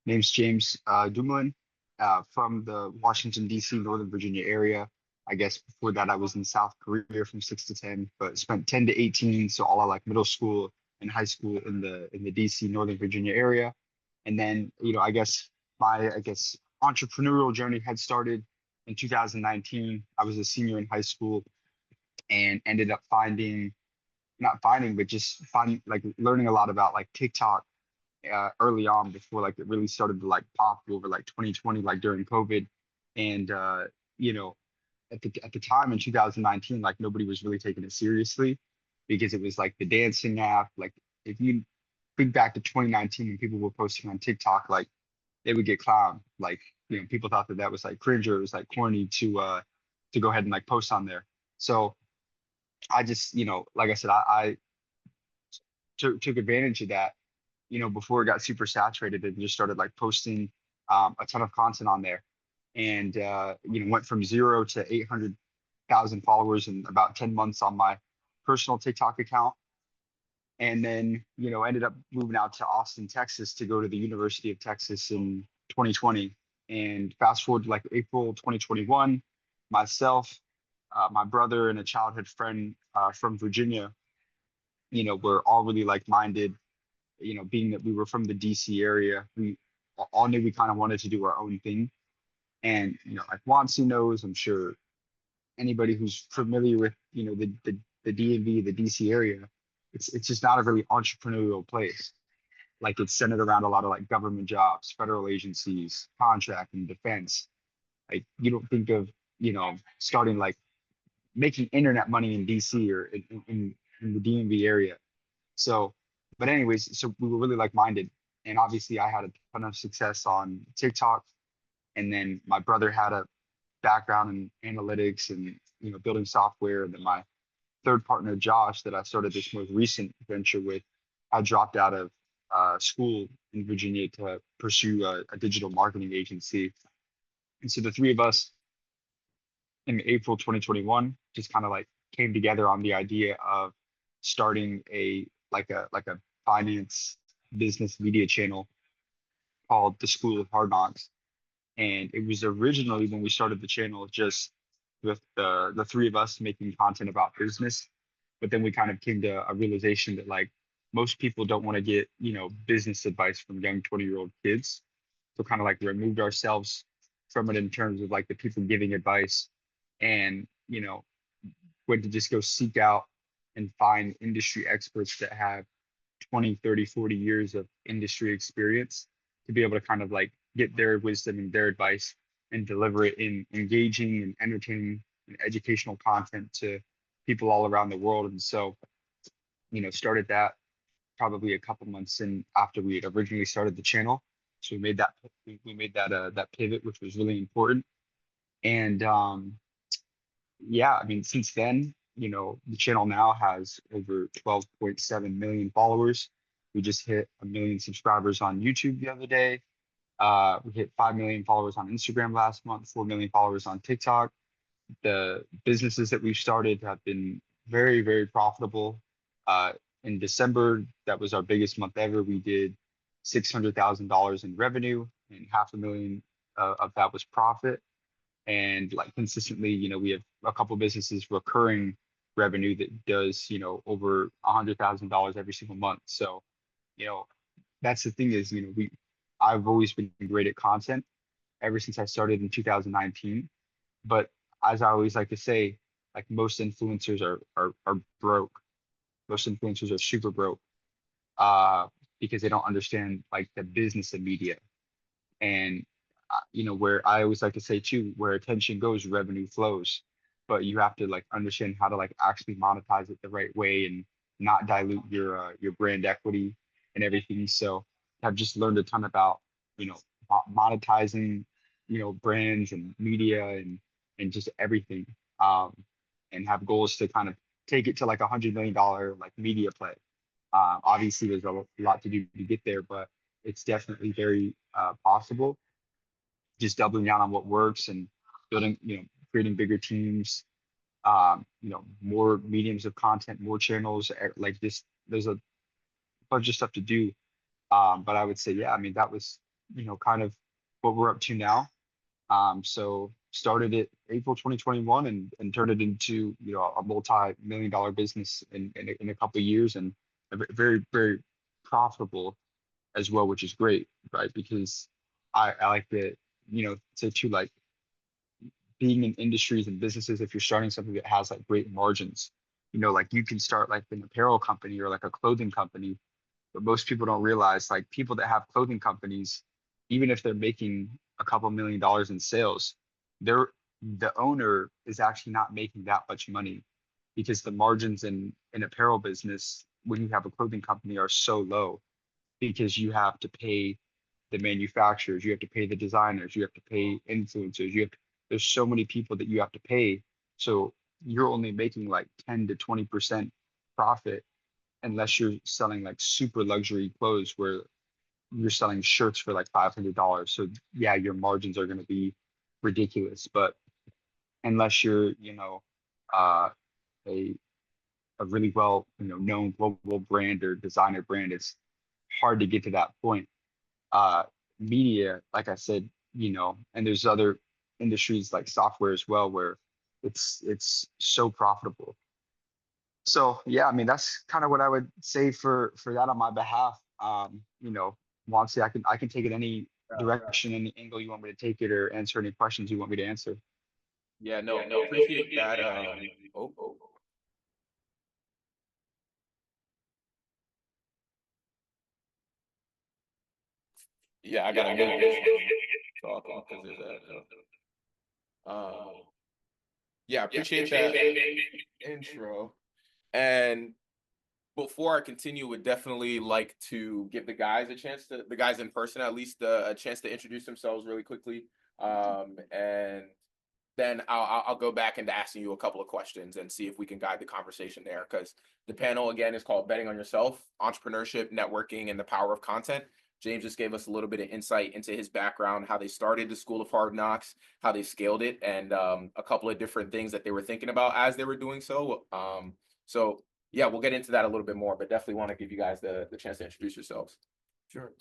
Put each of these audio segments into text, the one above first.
Name's James Dumoulin, from the Washington, D.C., Northern Virginia area. I guess before that, I was in South Korea from 6 to 10, but spent 10 to 18, so all of like middle school and high school in the D.C., Northern Virginia area. And then, I guess entrepreneurial journey had started in 2019. I was a senior in high school and ended up not finding, but just like learning a lot about like TikTok early on before like it really started to like pop over like 2020, like during COVID. And you know, at the time in 2019, like nobody was really taking it seriously because it was like the dancing app. Like if you think back to 2019 when people were posting on TikTok, like they would get clowned. Like, people thought that that was like cringe or it was like corny to go ahead and like post on there. So I just, like I said, I took advantage of that, before it got super saturated and just started like posting a ton of content on there. And went from 0 to 800,000 followers in about 10 months on my personal TikTok account. And then, ended up moving out to Austin, Texas to go to the University of Texas in 2020. And fast forward to like April 2021, myself, my brother, and a childhood friend from Virginia, were all really like-minded. Being that we were from the DC area, we all knew we kind of wanted to do our own thing. And, like Wansi knows, I'm sure anybody who's familiar with, the DMV, the DC area, it's just not a really entrepreneurial place. Like it's centered around a lot of like government jobs, federal agencies, contract and defense. Like you don't think of, starting like making internet money in DC or in the DMV area. So, but anyways, so we were really like-minded, and obviously I had a ton of success on TikTok, and then my brother had a background in analytics and building software, and then my third partner Josh, that I started this most recent venture with, I dropped out of school in Virginia to pursue a digital marketing agency, and so the three of us in April 2021 just kind of like came together on the idea of starting a finance business media channel called The School of Hard Knocks. And it was originally, when we started the channel, just with the three of us making content about business. But then we kind of came to a realization that like most people don't want to get, business advice from young 20-year-old kids. So kind of like removed ourselves from it in terms of like the people giving advice, and, went to just go seek out and find industry experts that have 20, 30, 40 years of industry experience to be able to kind of like get their wisdom and their advice and deliver it in engaging and entertaining and educational content to people all around the world. And so, started that probably a couple months in after we had originally started the channel. So we made that pivot, which was really important. And yeah, I mean, since then, the channel now has over 12.7 million followers. We just hit 1 million subscribers on YouTube the other day. We hit 5 million followers on Instagram last month, 4 million followers on TikTok. The businesses that we've started have been very, very profitable. Uh, in December, that was our biggest month ever. We did $600,000 in revenue, and 500,000 of that was profit. And like consistently, we have a couple businesses recurring revenue that does, over $100,000 every single month. So, you know, that's the thing is, I've always been great at content ever since I started in 2019. But as I always like to say, like most influencers are broke. Most influencers are super broke, uh, because they don't understand like the business of media. And where I always like to say too, where attention goes, revenue flows. But you have to like understand how to like actually monetize it the right way and not dilute your brand equity and everything. So I've just learned a ton about you know monetizing brands and media and just everything. Um, and have goals to kind of take it to like $100 million like media play. Obviously, there's a lot to do to get there, but it's definitely very possible. Just doubling down on what works and building, creating bigger teams, more mediums of content, more channels. Like this, there's a bunch of stuff to do. But I would say, yeah, I mean, that was kind of what we're up to now. So started it April 2021 and turned it into, a multi-million dollar business in a couple of years, and very, very profitable as well, which is great, right? Because I like to, say too, like being in industries and businesses, if you're starting something that has like great margins, like you can start like an apparel company or like a clothing company, but most people don't realize like people that have clothing companies, even if they're making a couple $1 million in sales, they're the owner is actually not making that much money because the margins in apparel business when you have a clothing company are so low because you have to pay the manufacturers, you have to pay the designers, you have to pay influencers, there's so many people that you have to pay. So you're only making like 10 to 20% profit unless you're selling like super luxury clothes where you're selling shirts for like $500. So yeah, your margins are going to be ridiculous. But unless you're, uh, a really well, known global brand or designer brand, it's hard to get to that point. Uh, Media, like I said, and there's other industries like software as well where it's so profitable. So yeah, I mean that's kind of what I would say for that on my behalf. Wamsi, I can take it any direction, any angle you want me to take it, or answer any questions you want me to answer. Yeah, no, appreciate that. Yeah, I gotta mute this talking because there's that. Yeah, appreciate that intro. And before I continue, would definitely like to give the guys the guys in person at least, a chance to introduce themselves really quickly. And then I'll go back into asking you a couple of questions and see if we can guide the conversation there. Because the panel again is called Betting on Yourself, Entrepreneurship, Networking, and the Power of Content. James just gave us a little bit of insight into his background, how they started the School of Hard Knocks, how they scaled it, and a couple of different things that they were thinking about as they were doing so. So yeah, we'll get into that a little bit more, but definitely want to give you guys the chance to introduce yourselves. Sure.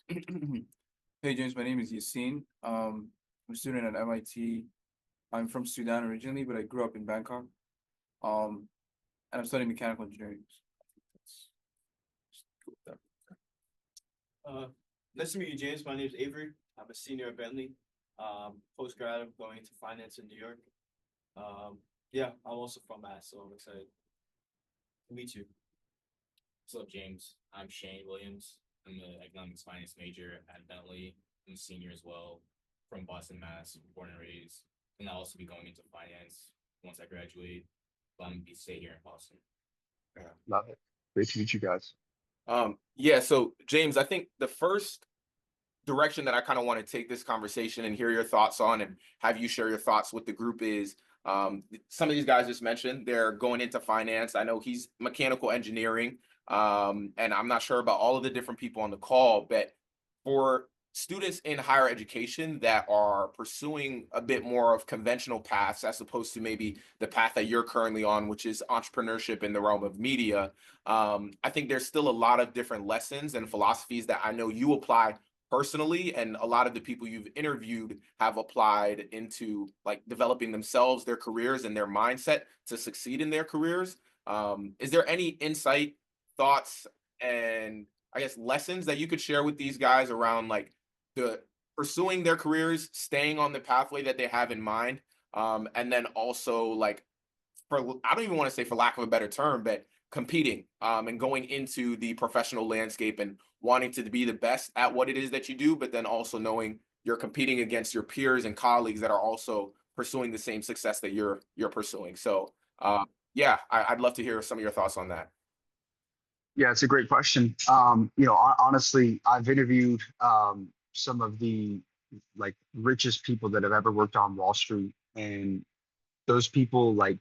Hey, James, my name is Yassine. I'm a student at MIT. I'm from Sudan originally, but I grew up in Bangkok. And I'm studying mechanical engineering. Nice to meet you, James. My name is Avery. I'm a senior at Bentley. Postgrad, I'm going into finance in New York. Yeah, I'm also from Mass, so I'm excited to meet you. What's up, James? I'm Shane Williams. I'm an economics finance major at Bentley. I'm a senior as well, from Boston, Mass, born and raised. And I'll also be going into finance once I graduate. But I'm gonna be stay here in Boston. Yeah, love it. Great to meet you guys. Yeah, so James, I think the first direction that I kind of want to take this conversation and hear your thoughts on and have you share your thoughts with the group is some of these guys just mentioned they're going into finance. I know he's mechanical engineering, and I'm not sure about all of the different people on the call, but for students in higher education that are pursuing a bit more of conventional paths as opposed to maybe the path that you're currently on, which is entrepreneurship in the realm of media, I think there's still a lot of different lessons and philosophies that I know you apply personally, and a lot of the people you've interviewed have applied into like developing themselves, their careers, and their mindset to succeed in their careers. Is there any insight, thoughts, and I guess lessons that you could share with these guys around like the pursuing their careers, staying on the pathway that they have in mind, and then also like for I don't even want to say for lack of a better term, but competing and going into the professional landscape and wanting to be the best at what it is that you do, but then also knowing you're competing against your peers and colleagues that are also pursuing the same success that you're pursuing. So yeah, I'd love to hear some of your thoughts on that. Yeah, it's a great question. Honestly, I've interviewed some of the like richest people that have ever worked on Wall Street, and those people like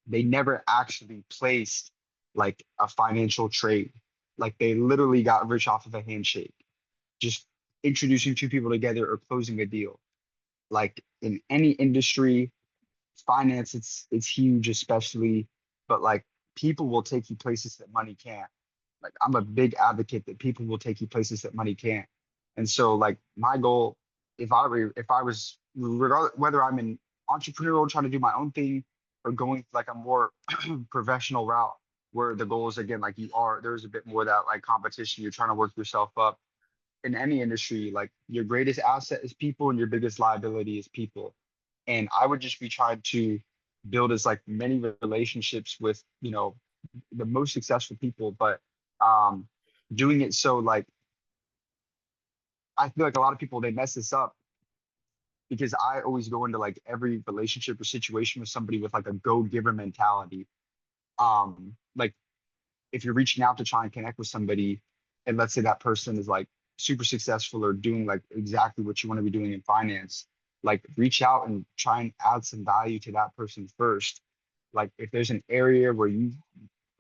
they never actually placed like a financial trade. Like they literally got rich off of a handshake, just introducing two people together or closing a deal. Like in any industry, finance, it's huge, especially, but like people will take you places that money can't. Like I'm a big advocate that people will take you places that money can't. And so like my goal, if I was regardless whether I'm an entrepreneurial trying to do my own thing or going like a more professional route where the goal is again like there's a bit more of that like competition, you're trying to work yourself up in any industry, like your greatest asset is people and your biggest liability is people. And I would just be trying to build as like many relationships with, the most successful people, but um doing it so like I feel like a lot of people they mess this up because I always go into like every relationship or situation with somebody with like a go-giver mentality. Like if you're reaching out to try and connect with somebody, and let's say that person is like super successful or doing like exactly what you want to be doing in finance, like reach out and try and add some value to that person first. Like if there's an area where you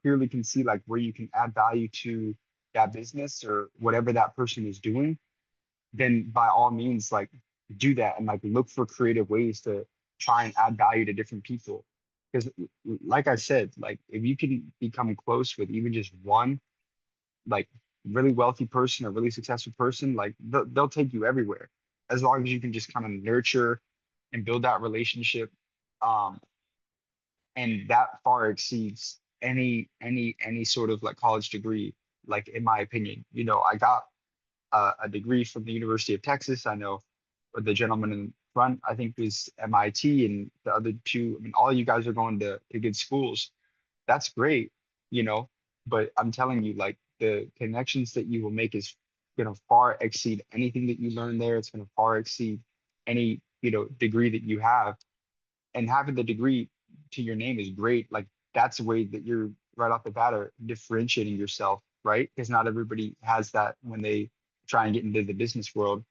clearly can see like where you can add value to that business or whatever that person is doing, then by all means like do that and like look for creative ways to try and add value to different people. Because like I said, like if you can become close with even just one like really wealthy person or really successful person, like they'll take you everywhere as long as you can just kind of nurture and build that relationship. um and that far exceeds any sort of like college degree, like in my opinion. I got a degree from the University of Texas. I know the gentleman in front, I think, was MIT, and the other two, I mean, all you guys are going to good schools. That's great, you know, but I'm telling you, like the connections that you will make is going to far exceed anything that you learn there. It's going to far exceed any, degree that you have. And having the degree to your name is great. Like that's a way that you're right off the bat are differentiating yourself, right? Because not everybody has that when they try and get into the business world.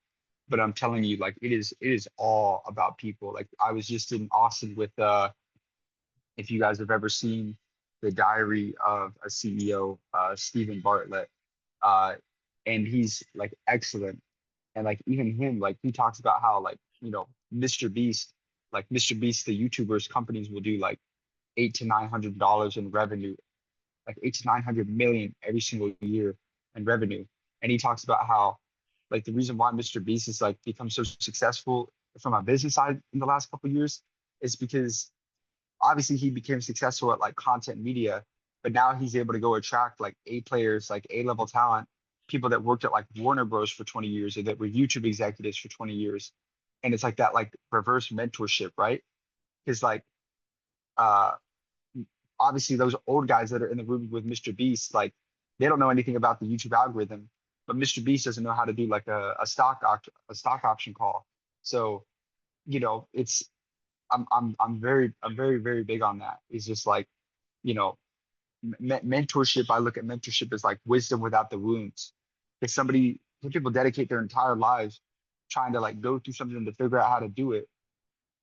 But I'm telling you, like it is all about people. Like I was just in Austin with if you guys have ever seen the Diary of a CEO, Stephen Bartlett, uh, and he's like excellent. And like even him, like he talks about how like Mr. Beast, the YouTubers companies will do like $800 to $900 in revenue, like 800 to 900 million every single year in revenue. And he talks about how like the reason why Mr. Beast has like become so successful from a business side in the last couple of years is because obviously he became successful at like content media, but now he's able to go attract like A players, like A level talent, people that worked at like Warner Bros for 20 years or that were YouTube executives for 20 years. And it's like that like reverse mentorship, right? Because like uh obviously those old guys that are in the room with Mr. Beast, like they don't know anything about the YouTube algorithm, but Mr. Beast doesn't know how to do like a stock option call. So, it's I'm very, very big on that. It's just like, you know, mentorship. I look at mentorship as like wisdom without the wounds. If some people dedicate their entire lives trying to like go through something to figure out how to do it,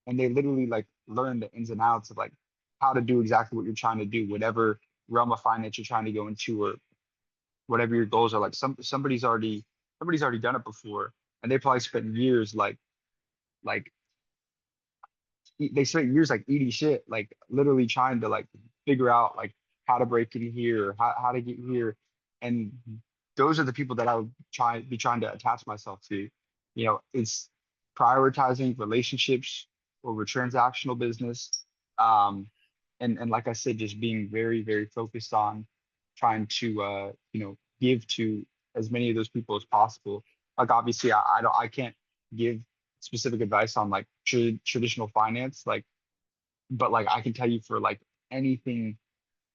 and they literally like learn the ins and outs of like how to do exactly what you're trying to do, whatever realm of finance you're trying to go into, or whatever your goals are. Like somebody's already done it before, and they probably spent years like they spent years like eating shit, like literally trying to like figure out like how to break in here, how to get here. And those are the people that I would trying to attach myself to. It's prioritizing relationships over transactional business. Um, and like I said, just being very, very focused on trying to give to as many of those people as possible. Like obviously I can't give specific advice on like traditional finance, like, but like I can tell you for like anything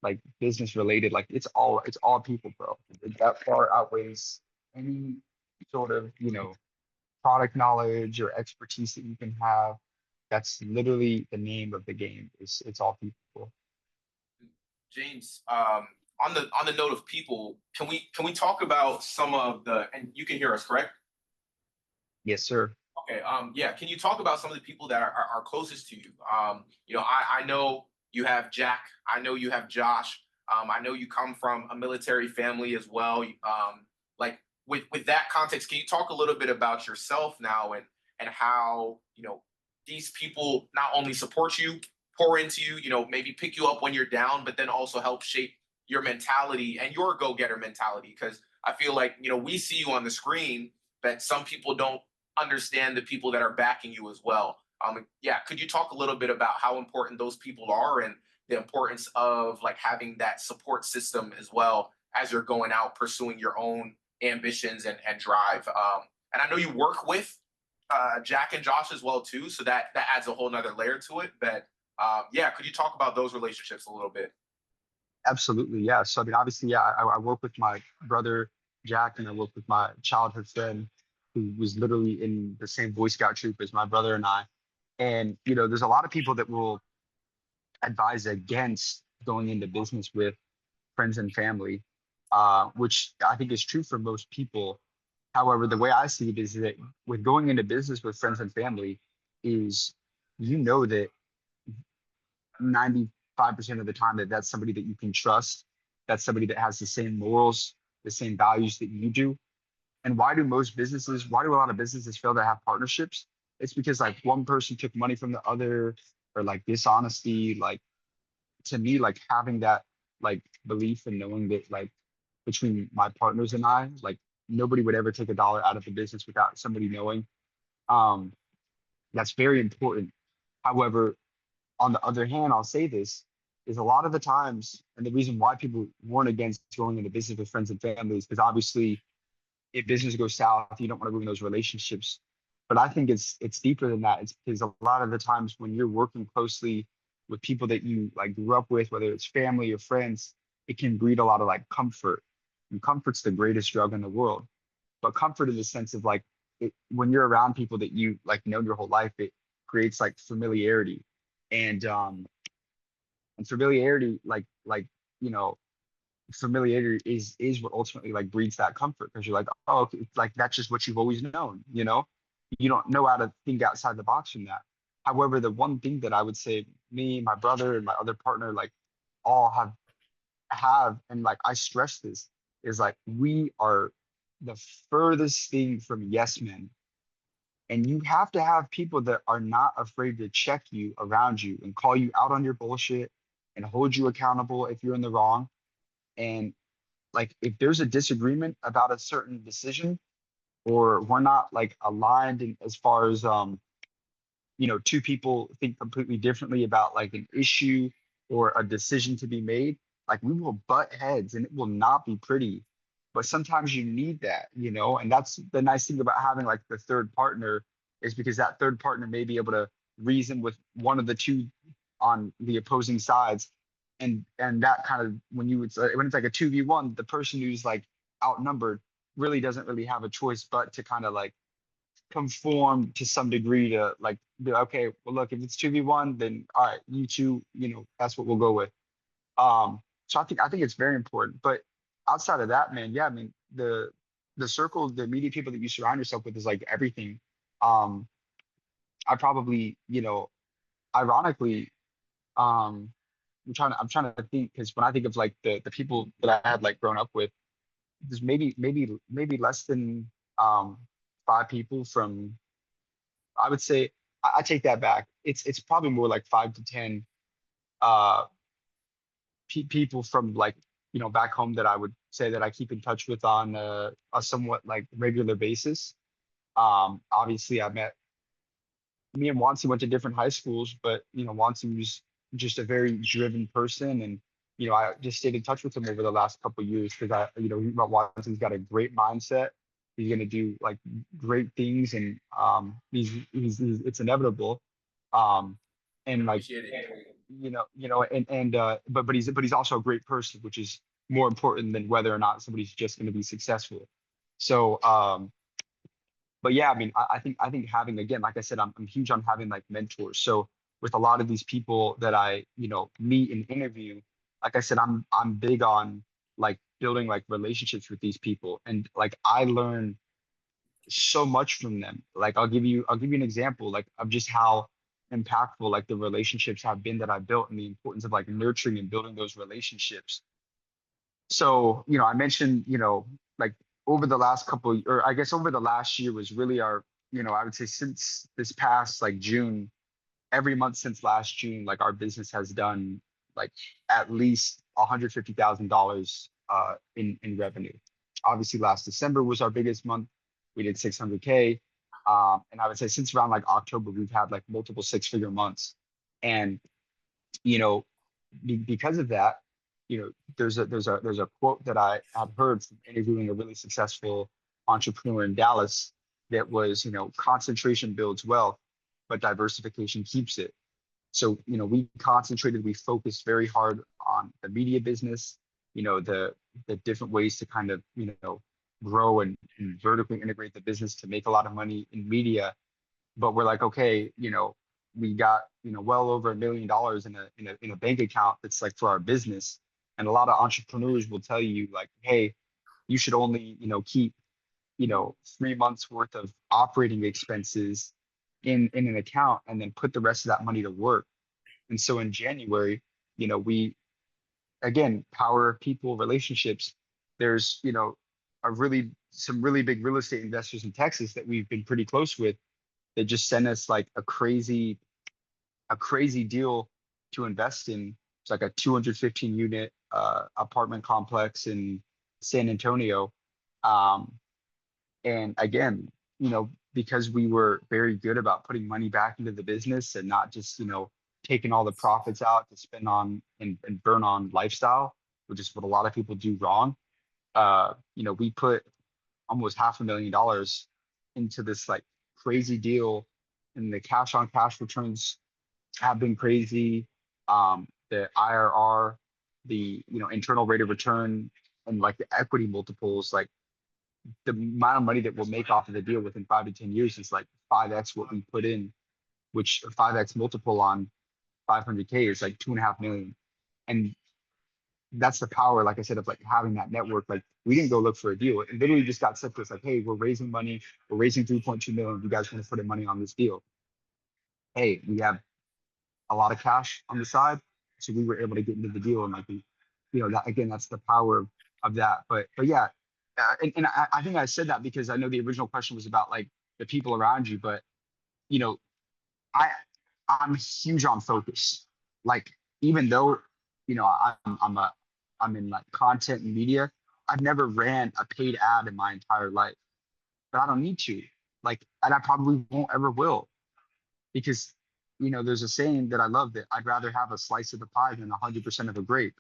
like business related, like it's all people, bro. That far outweighs any sort of product knowledge or expertise that you can have. That's literally the name of the game. It's all people. James, on the note of people, can we talk about some of the, and you can hear us, correct? Yes, sir. Okay. Yeah. Can you talk about some of the people that are closest to you? I know you have Jack. I know you have Josh. I know you come from a military family as well. Like with that context, can you talk a little bit about yourself now and how these people not only support you, pour into you, maybe pick you up when you're down, but then also help shape your mentality and your go-getter mentality? Because I feel like we see you on the screen but some people don't understand the people that are backing you as well. Yeah, could you talk a little bit about how important those people are and the importance of like having that support system as well as you're going out pursuing your own ambitions and drive? And I know you work with Jack and Josh as well too, so that adds a whole nother layer to it. But yeah, could you talk about those relationships a little bit? Absolutely, yeah. So I mean, obviously, yeah, I work with my brother Jack, and I work with my childhood friend who was literally in the same Boy Scout troop as my brother and I. And there's a lot of people that will advise against going into business with friends and family, which I think is true for most people. However, the way I see it is that with going into business with friends and family, is that 95% of the time that's somebody that you can trust. That's somebody that has the same morals, the same values that you do. And why do a lot of businesses fail to have partnerships? It's because like one person took money from the other, or like dishonesty. Like, to me, like having that like belief and knowing that like between my partners and I, like nobody would ever take a dollar out of the business without somebody knowing. Um, that's very important. However, on the other hand, I'll say this is a lot of the times, and the reason why people warn against going into business with friends and families, because obviously if business goes south, you don't want to ruin those relationships. But I think it's deeper than that. It's because a lot of the times when you're working closely with people that you like grew up with, whether it's family or friends, it can breed a lot of like comfort. And comfort's the greatest drug in the world. But comfort in the sense of like when you're around people that you like know your whole life, it creates like familiarity. And familiarity, you know, familiarity is what ultimately like breeds that comfort, because you're like, oh, okay, it's like that's just what you've always known. You don't know how to think outside the box from that. However, the one thing that I would say me, my brother, and my other partner like all have, and like I stress this, is like we are the furthest thing from yes men. And you have to have people that are not afraid to check you around you and call you out on your bullshit and hold you accountable if you're in the wrong. And like if there's a disagreement about a certain decision, or we're not like aligned in, as far as two people think completely differently about like an issue or a decision to be made, like we will butt heads and it will not be pretty. But sometimes you need that, and that's the nice thing about having like the third partner, is because that third partner may be able to reason with one of the two on the opposing sides. And that kind of, when it's like a 2v1, the person who's like outnumbered really doesn't really have a choice but to kind of like conform to some degree to like be like, okay, well look, if it's 2v1, then all right, you two, that's what we'll go with. So I think it's very important. But outside of that, man, yeah, I mean the circle, the immediate people that you surround yourself with is like everything. um I probably, ironically, um I'm trying to think, because when I think of like the people that I had like grown up with, there's maybe less than um 5 people from, I would say, I take that back. It's probably more like 5 to 10 uh people from like back home that I would say that I keep in touch with on a somewhat like regular basis. Obviously I met me and Wansi went to different high schools, but Wansi was just a very driven person, and I just stayed in touch with him over the last couple of years because Watson's got a great mindset. He's gonna do like great things, and he's it's inevitable. And like Appreciate it. but he's also a great person, which is more important than whether or not somebody's just going to be successful. So but yeah, I mean, I think having, again, like I said, I'm huge on having like mentors. So with a lot of these people that I meet and interview, like I said, I'm big on like building like relationships with these people, and like I learn so much from them. Like I'll give you an example like of just how impactful like the relationships have been that I built, and the importance of like nurturing and building those relationships. So, I mentioned, like over the last couple, or I guess over the last year was really our, I would say since this past like June, every month since last June, like our business has done like at least $150,000 in revenue. Obviously last December was our biggest month. we did 600K. And I would say since around like October, we've had like multiple 6-figure months. And, you know, because of that, there's a quote that I have heard from interviewing a really successful entrepreneur in Dallas that was, concentration builds wealth, but diversification keeps it. So, we concentrated, we focused very hard on the media business, the different ways to kind of, grow and vertically integrate the business to make a lot of money in media. But we're like, okay, we got, well over $1 million in a bank account that's like for our business. And a lot of entrepreneurs will tell you like, hey, you should only, keep, 3 months worth of operating expenses in an account and then put the rest of that money to work. And so in January, we, again, power of people, relationships, there's, some really big real estate investors in Texas that we've been pretty close with that just sent us like a crazy deal to invest in. It's like a 215 unit apartment complex in San Antonio. And again, because we were very good about putting money back into the business and not just, taking all the profits out to spend on and burn on lifestyle, which is what a lot of people do wrong. We put almost $500,000 into this like crazy deal, and the cash on cash returns have been crazy. The IRR, the internal rate of return, and like the equity multiples, like the amount of money that we'll make off of the deal within 5 to 10 years is like 5x what we put in, which a 5x multiple on 500K is like 2.5 million. And that's the power, like I said, of like having that network. Like we didn't go look for a deal. It literally just got sent to us like, hey, we're raising money. We're raising 3.2 million. You guys want to put in money on this deal? Hey, we have a lot of cash on the side. So we were able to get into the deal. And like, that again, that's the power of that. But yeah, and I think I said that because I know the original question was about like the people around you, but you know, I I'm huge on focus. Like even though I'm in like content and media, I've never ran a paid ad in my entire life, but I don't need to. Like, and I probably won't ever will because there's a saying that I love that I'd rather have a slice of the pie than 100% of a grape.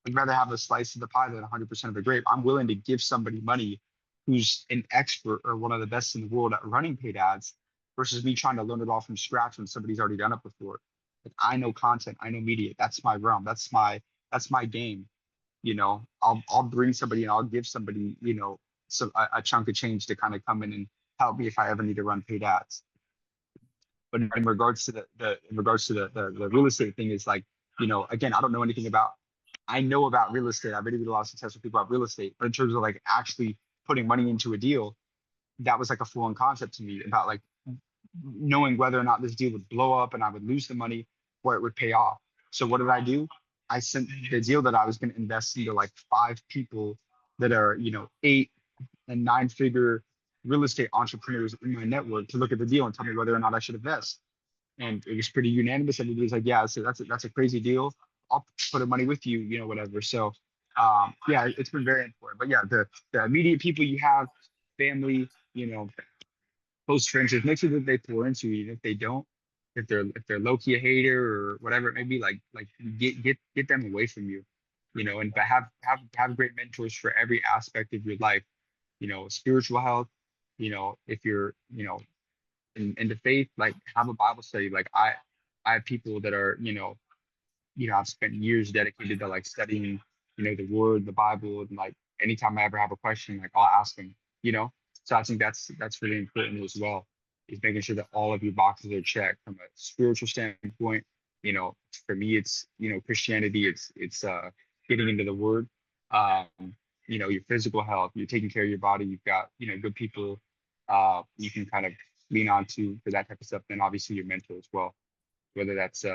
I'd rather have a slice of the pie than 100% of the grape. I'm willing to give somebody money who's an expert or one of the best in the world at running paid ads versus me trying to learn it all from scratch when somebody's already done it before. Like I know content, I know media. That's my realm. That's my game. I'll bring somebody and I'll give somebody, a chunk of change to kind of come in and help me if I ever need to run paid ads. But in regards to the real estate thing is like, again, I don't know anything about. I know about real estate. I've interviewed a lot of successful people about real estate, but in terms of like actually putting money into a deal, that was like a foreign concept to me about like knowing whether or not this deal would blow up and I would lose the money or it would pay off. So what did I do? I sent the deal that I was going to invest into like 5 people that are, 8 and 9-figure real estate entrepreneurs in my network to look at the deal and tell me whether or not I should invest. And it was pretty unanimous. Everybody's like, yeah, so that's a crazy deal. I'll put the money with you, whatever. So yeah, it's been very important. But yeah, the immediate people you have, family, close friends, just make sure that they pour into you. And if they don't, if they're low key a hater or whatever it may be, like get them away from you, and but have great mentors for every aspect of your life, spiritual health, if you're, in the faith, like have a Bible study. Like I have people that are, I've spent years dedicated to like studying, the word, the Bible, and like anytime I ever have a question, like I'll ask them, So I think that's really important as well, is making sure that all of your boxes are checked from a spiritual standpoint. For me, it's Christianity, it's getting into the word, your physical health, you're taking care of your body, you've got, good people you can kind of lean on to for that type of stuff. Then obviously your mentor as well, whether that's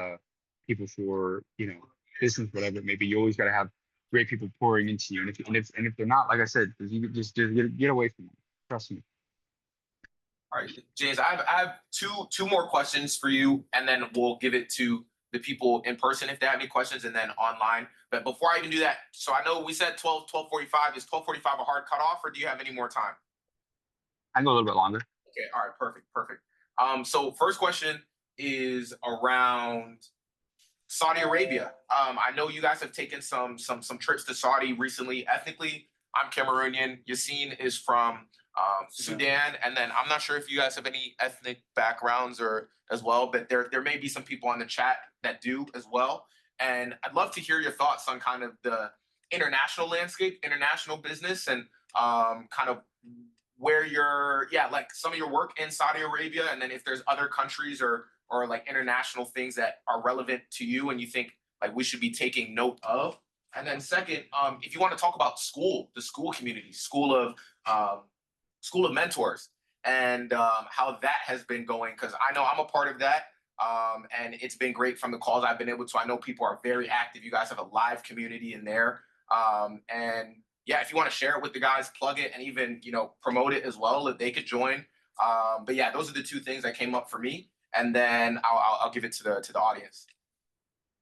people for business, whatever maybe. You always got to have great people pouring into you, and if they're not, like I said, you just get away from them. Trust me. All right, James, I have two more questions for you, and then we'll give it to the people in person if they have any questions, and then online. But before I even do that, so I know we said 12:45. Is 12:45 a hard cutoff, or do you have any more time? I can go a little bit longer. Okay, all right, perfect. So first question is around Saudi Arabia. I know you guys have taken some trips to Saudi recently. Ethnically, I'm Cameroonian. Yassine is from Sudan, and then I'm not sure if you guys have any ethnic backgrounds or as well, but there may be some people on the chat that do as well. And I'd love to hear your thoughts on kind of the international landscape, international business, and kind of where like some of your work in Saudi Arabia, and then if there's other countries or like international things that are relevant to you and you think like we should be taking note of. And then second, if you want to talk about the school community, school of mentors, and how that has been going, because I know I'm a part of that. And it's been great from the calls I've been able to. I know people are very active. You guys have a live community in there. And yeah, if you want to share it with the guys, plug it, and even, promote it as well, if they could join. But yeah, those are the two things that came up for me, and then I'll give it to the audience.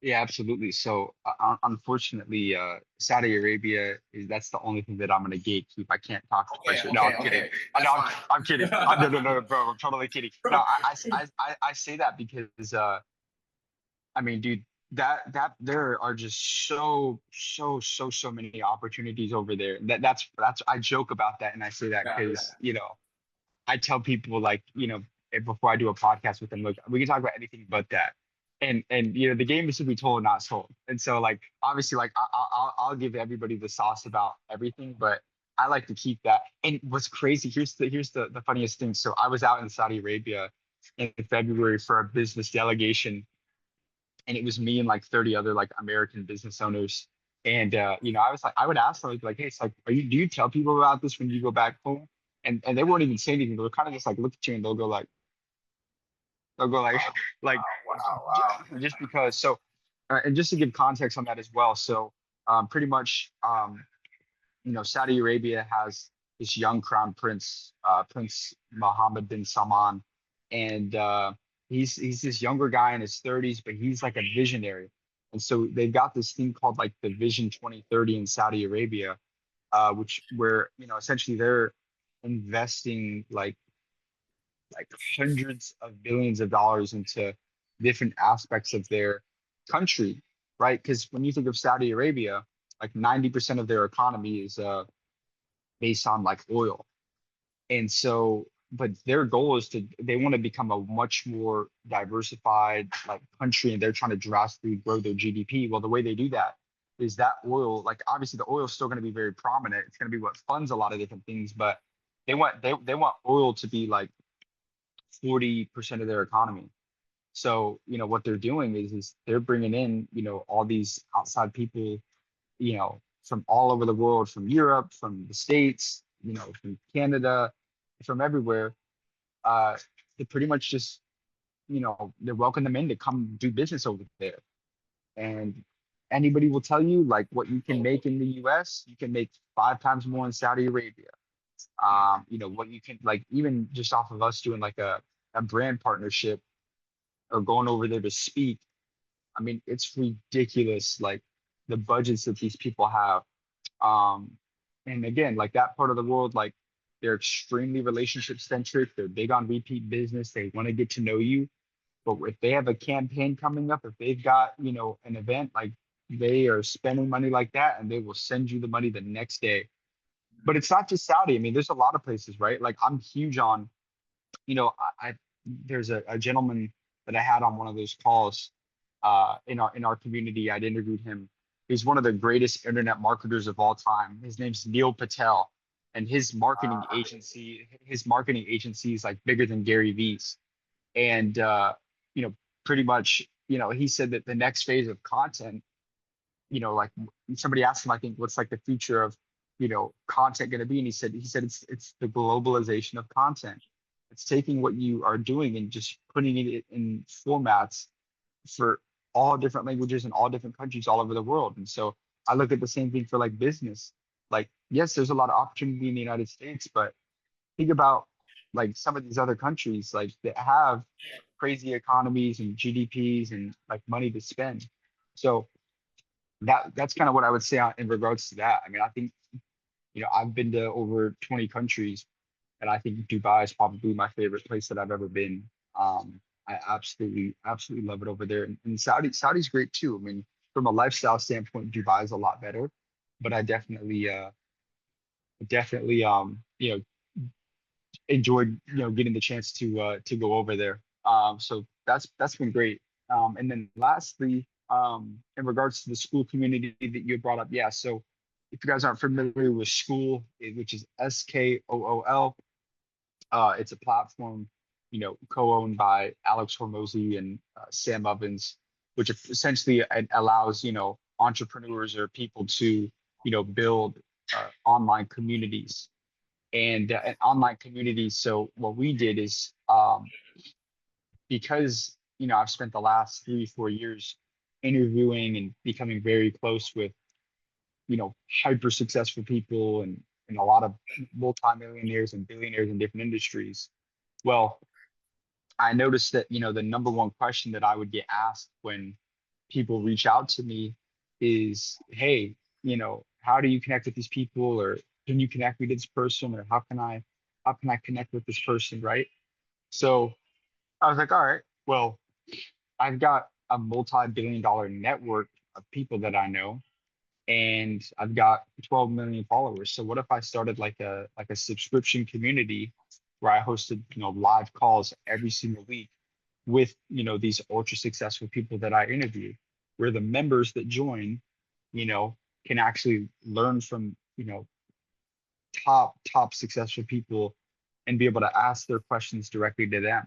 Yeah, absolutely. So unfortunately, Saudi Arabia that's the only thing that I'm gonna gatekeep. I can't talk to Okay, question. No, I'm kidding. that's No, fine. I'm kidding. No, bro. I'm totally kidding. No, I say that because I mean, dude, that there are just so many opportunities over there. That's I joke about that, and I say that Yeah, because I tell people like before I do a podcast with them, look, we can talk about anything but that. And the game is to be told, not sold. And so like obviously like I'll give everybody the sauce about everything, but I like to keep that. And what's crazy, here's the funniest thing. So I was out in Saudi Arabia in February for a business delegation, and it was me and like 30 other like American business owners. And I was like, I would ask them like, hey, it's like, do you tell people about this when you go back home? And they won't even say anything. They'll kind of just like look at you and they'll go like like just because. So and just to give context on that as well. So pretty much Saudi Arabia has this young crown prince, Prince Mohammed bin Salman, and he's this younger guy in his 30s, but he's like a visionary. And so they've got this thing called like the Vision 2030 in Saudi Arabia, where essentially they're investing like hundreds of billions of dollars into different aspects of their country, right? Because when you think of Saudi Arabia, like 90% of their economy is based on like oil. And so, but their goal is they want to become a much more diversified like country, and they're trying to drastically grow their GDP. Well, the way they do that is that oil, like obviously the oil is still going to be very prominent. It's going to be what funds a lot of different things, but they want oil to be like 40% of their economy. So, what they're doing is they're bringing in, all these outside people, from all over the world, from Europe, from the States, from Canada, from everywhere, to pretty much just, they welcome them in to come do business over there. And anybody will tell you like what you can make in the US, you can make 5 times more in Saudi Arabia. What you can like even just off of us doing like a brand partnership or going over there to speak. I mean, it's ridiculous, like the budgets that these people have. Um, and again, like that part of the world, like they're extremely relationship centric. They're big on repeat business. They want to get to know you. But if they have a campaign coming up, if they've got, an event, like they are spending money like that and they will send you the money the next day. But it's not just Saudi. I mean, there's a lot of places, right? Like I'm huge on, I there's a gentleman that I had on one of those calls in our community. I'd interviewed him. He's one of the greatest internet marketers of all time. His name's Neil Patel, and his marketing agency is like bigger than Gary Vee's. And pretty much, he said that the next phase of content, like somebody asked him, I think, what's like the future of content going to be, and he said it's the globalization of content. It's taking what you are doing and just putting it in formats for all different languages in all different countries all over the world. And so I look at the same thing for like business. Like, yes, there's a lot of opportunity in the United States, but think about like some of these other countries like that have crazy economies and GDPs and like money to spend. So that's kind of what I would say in regards to that. I mean, I think I've been to over 20 countries, And I think Dubai is probably my favorite place that I've ever been. I absolutely love it over there. And Saudi's great too. I mean, from a lifestyle standpoint, Dubai is a lot better. But I definitely, enjoyed, getting the chance to go over there. So that's been great. And then lastly, in regards to the school community that you brought up, yeah. So if you guys aren't familiar with School, which is SKOOL, it's a platform, co-owned by Alex Hormozy and Sam Ovens, which essentially allows, entrepreneurs or people to, build online communities and an online community. So what we did is, because, I've spent the last 3 4 years interviewing and becoming very close with, hyper successful people and a lot of multimillionaires and billionaires in different industries. Well, I noticed that, the number one question that I would get asked when people reach out to me is, hey, how do you connect with these people? Or can you connect me to this person? Or how can I connect with this person? Right. So I was like, all right, well, I've got a multi-billion-dollar network of people that I know, and I've got 12 million followers. So what if I started like a subscription community where I hosted, live calls every single week with, these ultra successful people that I interview, where the members that join, you know, can actually learn from, top successful people and be able to ask their questions directly to them.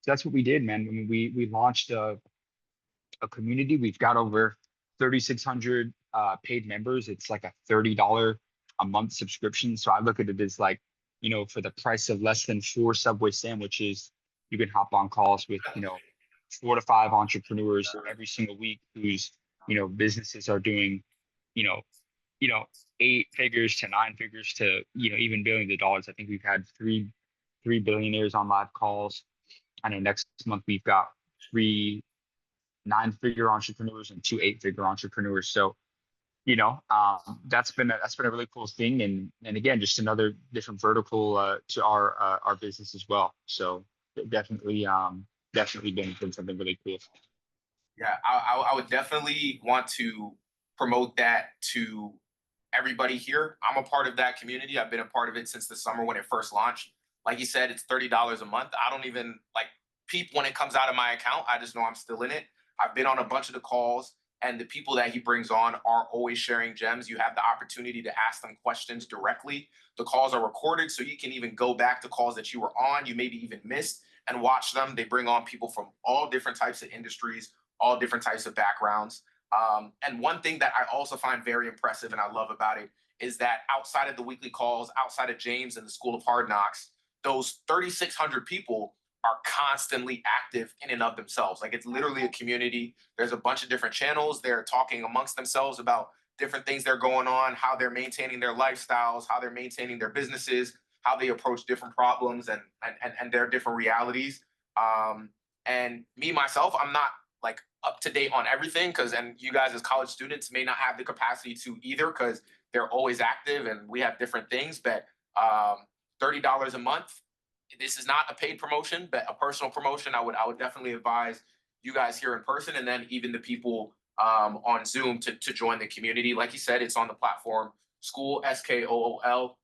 So that's what we did, man. I mean, we launched a community. We've got over 3,600 paid members. It's like a $30 a month subscription. So I look at it as like, for the price of less than 4 Subway sandwiches, you can hop on calls with, 4 to 5 entrepreneurs every single week whose, businesses are doing, you know, you know, 8 figures to 9 figures to, even billions of dollars. I think we've had three billionaires on live calls. I know next month we've got 3 9-figure entrepreneurs and 2 8-figure entrepreneurs. So, that's been a really cool thing. And again, just another different vertical to our business as well. So definitely been something really cool. Yeah, I would definitely want to promote that to everybody here. I'm a part of that community. I've been a part of it since the summer when it first launched. Like you said, it's $30 a month. I don't even like peep when it comes out of my account. I just know I'm still in it. I've been on a bunch of the calls, and the people that he brings on are always sharing gems. You have the opportunity to ask them questions directly. The calls are recorded, so you can even go back to calls that you were on, you maybe even missed, and watch them. They bring on people from all different types of industries, all different types of backgrounds. And one thing that I also find very impressive and I love about it is that outside of the weekly calls, outside of James and the School of Hard Knocks, those 3,600 people are constantly active in and of themselves. Like, it's literally a community. There's a bunch of different channels. They're talking amongst themselves about different things they're going on, how they're maintaining their lifestyles, how they're maintaining their businesses, how they approach different problems and their different realities. And me, myself, I'm not like up to date on everything and you guys as college students may not have the capacity to either because they're always active and we have different things. But $30 a month, this is not a paid promotion, but a personal promotion. I would definitely advise you guys here in person and then even the people on Zoom to join the community. Like you said, it's on the platform School, SKOOL.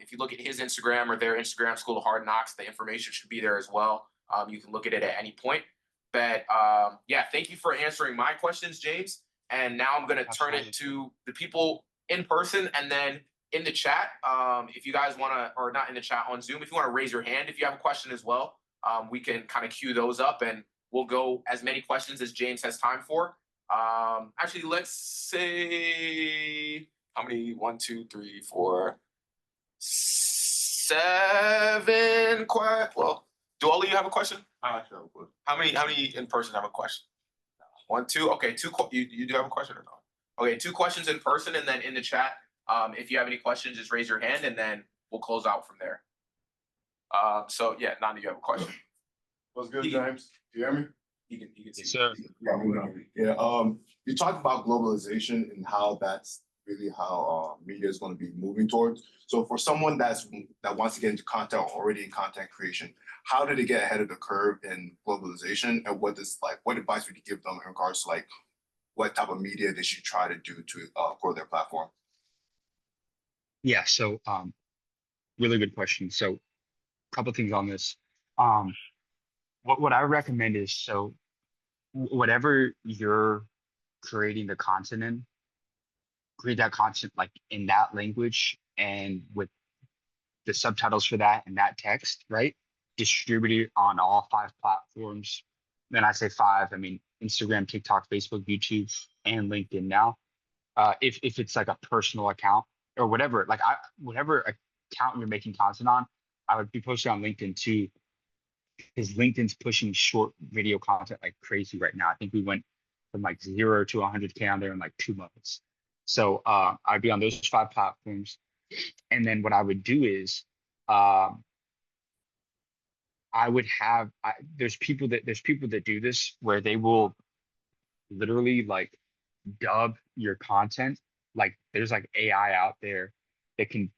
If you look at his Instagram or their Instagram, School of Hard Knocks, the information should be there as well. You can look at it at any point. But yeah, thank you for answering my questions, James. And now I'm going to turn it to the people in person and then in the chat. If you guys want to, or not in the chat, on Zoom, if you want to raise your hand if you have a question as well, we can kind of queue those up and we'll go as many questions as James has time for. Actually, let's say how many? 1, 2, 3, 4, 7 well, do all of you have a question? I actually have a question. How many in person have a question? 1, 2. Okay, 2. You do have a question or not? Okay, 2 questions in person, and then in the chat, if you have any questions, just raise your hand, and then we'll close out from there. So yeah, Nanda, you have a question. What's good, James? Do you hear me? You can see. Sir. Yeah, you talked about globalization and how that's really how media is going to be moving towards. So for someone that wants to get into content or already in content creation, how do they get ahead of the curve in globalization, and what advice would you give them in regards to like what type of media they should try to do to grow their platform? Yeah, so really good question. So a couple things on this. Um, what I recommend is, so whatever you're creating the content in, create that content like in that language and with the subtitles for that and that text, right? Distribute it on all 5 platforms. Then I say five, I mean Instagram, TikTok, Facebook, YouTube, and LinkedIn now. If it's like a personal account or whatever, like whatever account you're making content on, I would be posting on LinkedIn too, because LinkedIn's pushing short video content like crazy right now. I think we went from like 0 to 100K on there in like 2 months. So I'd be on those 5 platforms. And then what I would do is um, I would have there's people that do this where they will literally like dub your content. Like there's like AI out there that can,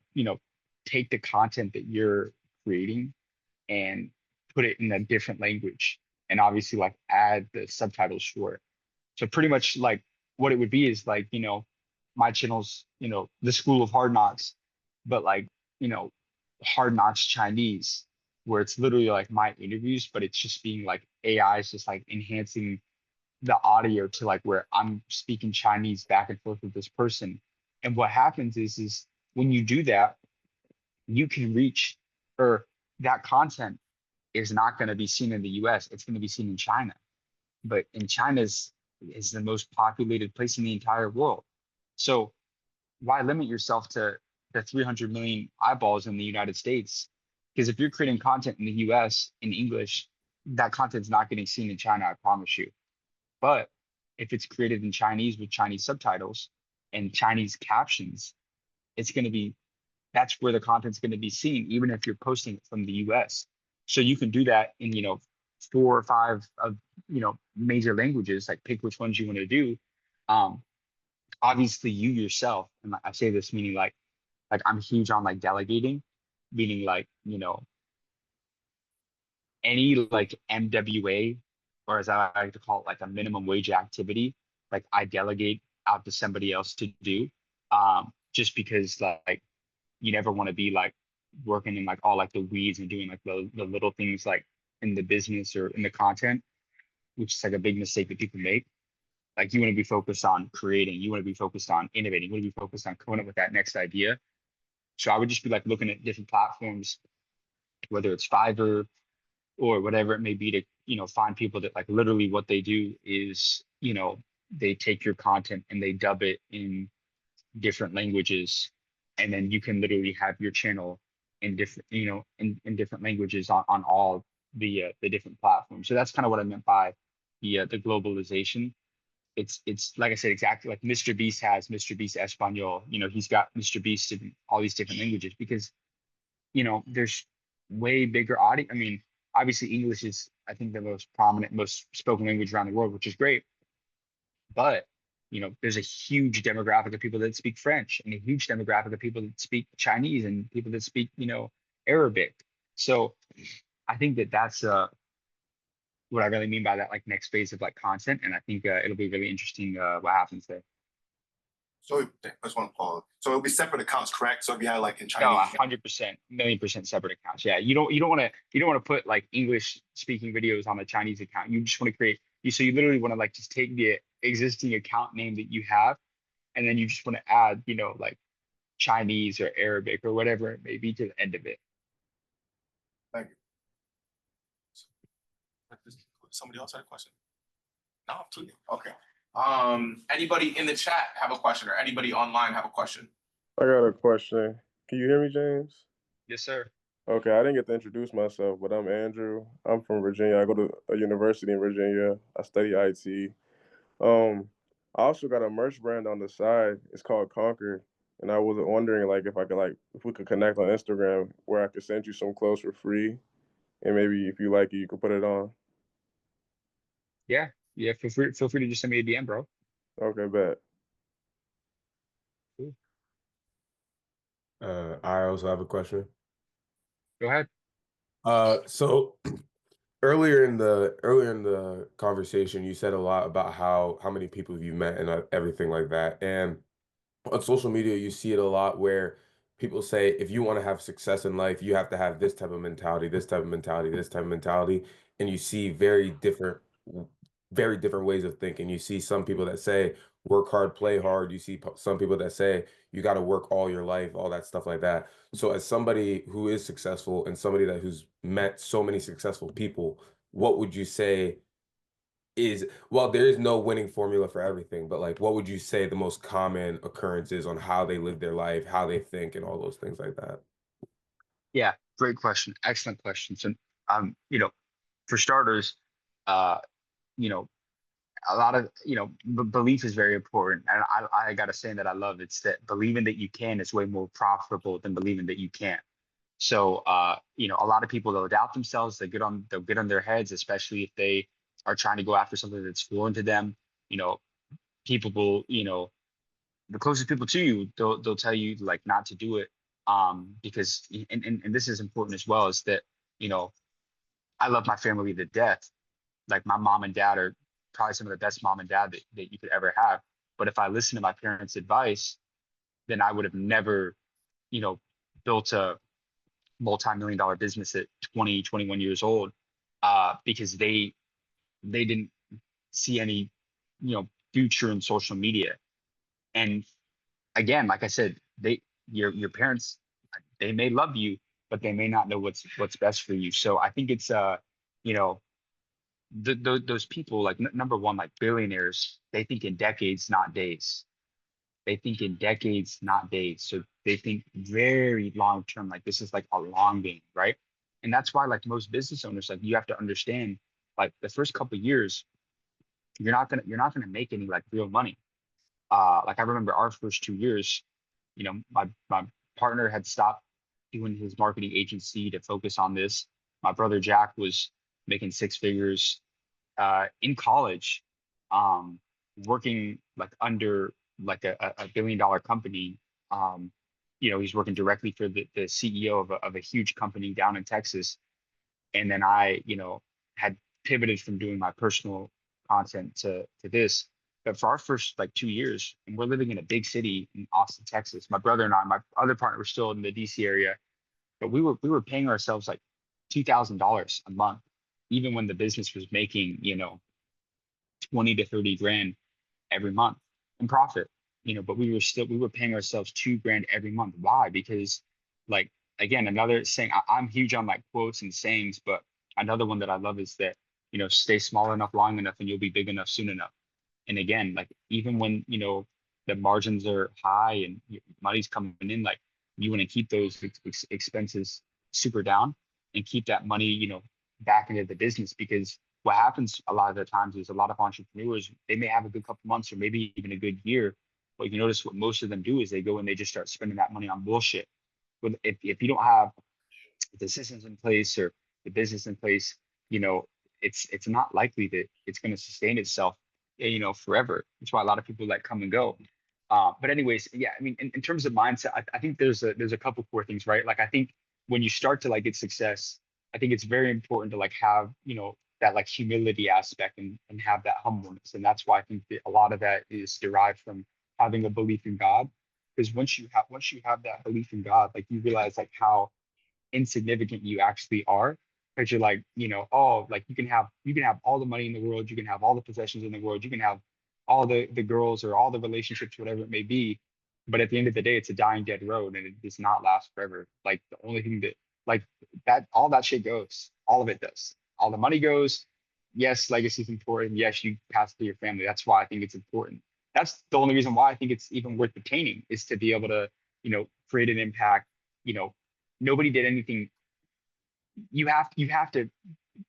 take the content that you're creating and put it in a different language and obviously like add the subtitles for it. So pretty much like what it would be is like, my channel's, the School of Hard Knocks, but like, you know, Hard Knocks Chinese, where it's literally like my interviews, but it's just being like AI is just like enhancing the audio to like where I'm speaking Chinese back and forth with this person. And what happens is when you do that, you can reach, or that content is not going to be seen in the US, it's going to be seen in China. But in China's is the most populated place in the entire world. So why limit yourself to the 300 million eyeballs in the United States? Because if you're creating content in the US in English, that content's not getting seen in China, I promise you. But if it's created in Chinese with Chinese subtitles and Chinese captions, it's going to be, that's where the content's going to be seen, even if you're posting it from the US. So you can do that in, 4 or 5 of, major languages, like pick which ones you want to do. Um, Obviously you yourself, and I say this meaning like I'm huge on like delegating, meaning like, any like MWA, or as I like to call it, like a minimum wage activity, like I delegate out to somebody else to do. Just because like you never want to be like working in like all like the weeds and doing like the little things like in the business or in the content, which is like a big mistake that people make. Like you want to be focused on creating, you want to be focused on innovating, you want to be focused on coming up with that next idea. So I would just be like looking at different platforms, whether it's Fiverr or whatever it may be, to, find people that like literally what they do is, they take your content and they dub it in different languages. And then you can literally have your channel in different, in different languages on all the different platforms. So that's kind of what I meant by the globalization. It's like I said, exactly like Mr. Beast has Mr. Beast Espanol. He's got Mr. Beast in all these different languages because, there's way bigger audience. I mean, obviously English is, I think, the most prominent, most spoken language around the world, which is great. But, there's a huge demographic of people that speak French and a huge demographic of people that speak Chinese and people that speak, Arabic. So I think that that's what I really mean by that, like next phase of like content. And I think it'll be really interesting what happens there. So I just want to pause. So it'll be separate accounts, correct? So if you had like in No, Chinese, 100%, million% separate accounts. Yeah, you don't want to put like English speaking videos on a Chinese account. You just want to create so you literally want to like just take the existing account name that you have, and then you just want to add, like Chinese or Arabic or whatever it may be to the end of it. thank you. Somebody else had a question? No, I'm kidding. Okay. Anybody in the chat have a question, or anybody online have a question? I got a question. Can you hear me, James? Yes, sir. Okay, I didn't get to introduce myself, but I'm Andrew. I'm from Virginia. I go to a university in Virginia. I study IT. I also got a merch brand on the side. It's called Conquer. And I was wondering like if we could connect on Instagram where I could send you some clothes for free. And maybe if you like it, you could put it on. Yeah, feel free to just send me a DM, bro. Okay, bet. I also have a question. Go ahead. So earlier in the conversation, you said a lot about how many people you met and everything like that. And on social media, you see it a lot where people say if you want to have success in life, you have to have this type of mentality, this type of mentality, this type of mentality. And you see very different ways of thinking. You see some people that say work hard, play hard. You see some people that say you got to work all your life, all that stuff like that. So as somebody who is successful and somebody who's met so many successful people, what would you say is, well, there is no winning formula for everything, but like, what would you say the most common occurrences on how they live their life, how they think, and all those things like that? Yeah, great question. Excellent question. So, you know, for starters, uh, you know, a lot of, belief is very important. And I got a saying that I love. It's that believing that you can is way more profitable than believing that you can't. So, a lot of people, they'll doubt themselves. They'll get on their heads, especially if they are trying to go after something that's foreign to them. You know, people will, the closest people to you, they'll tell you like not to do it. Because, and this is important as well, is that, you know, I love my family to death. Like my mom and dad are probably some of the best mom and dad that you could ever have. But if I listened to my parents' advice, then I would have never, you know, built a multi-million dollar business at 20, 21 years old, because they didn't see any, future in social media. And again, like I said, your parents, they may love you, but they may not know what's best for you. So I think it's you know, those people like number one, like billionaires, they think in decades, not days. They think in decades, not days. So they think very long term, like this is like a long game, right? And that's why, like most business owners, like you have to understand, like the first couple of years, you're not gonna make any like real money. Like I remember our first 2 years, my partner had stopped doing his marketing agency to focus on this. My brother Jack was making six figures in college, um, working like under like a billion-dollar company. He's working directly for the CEO of a huge company down in Texas. And then I, had pivoted from doing my personal content to this. But for our first like 2 years, and we're living in a big city in Austin, Texas. My brother and I, my other partner, were still in the DC area, but we were paying ourselves like $2,000 a month, even when the business was making, 20 to 30 grand every month in profit. But we were paying ourselves 2 grand every month. Why? Because, like, again, another saying, I'm huge on like quotes and sayings, but another one that I love is that, stay small enough long enough and you'll be big enough soon enough. And again, like even when, the margins are high and money's coming in, like you want to keep those expenses super down and keep that money, back into the business. Because what happens a lot of the times is a lot of entrepreneurs, they may have a good couple months or maybe even a good year, but you notice what most of them do is they go and they just start spending that money on bullshit. But if you don't have the systems in place or the business in place, it's not likely that it's going to sustain itself, forever. That's why a lot of people like come and go. But anyways, yeah, I mean, in terms of mindset, I think there's a couple core things, right? Like I think when you start to like get success, I think it's very important to like have, that like humility aspect and have that humbleness. And that's why I think that a lot of that is derived from having a belief in God. Because once you have that belief in God, like you realize like how insignificant you actually are. Because you're like, oh, like you can have all the money in the world, you can have all the possessions in the world, you can have all the girls or all the relationships, whatever it may be. But at the end of the day, it's a dying dead road and it does not last forever. Like the only thing that like that all that shit goes, all of it does. All the money goes. Yes, legacy is important. Yes, you pass it to your family. That's why I think it's important. That's the only reason why I think it's even worth attaining is to be able to, create an impact. You know, Nobody did anything. You have to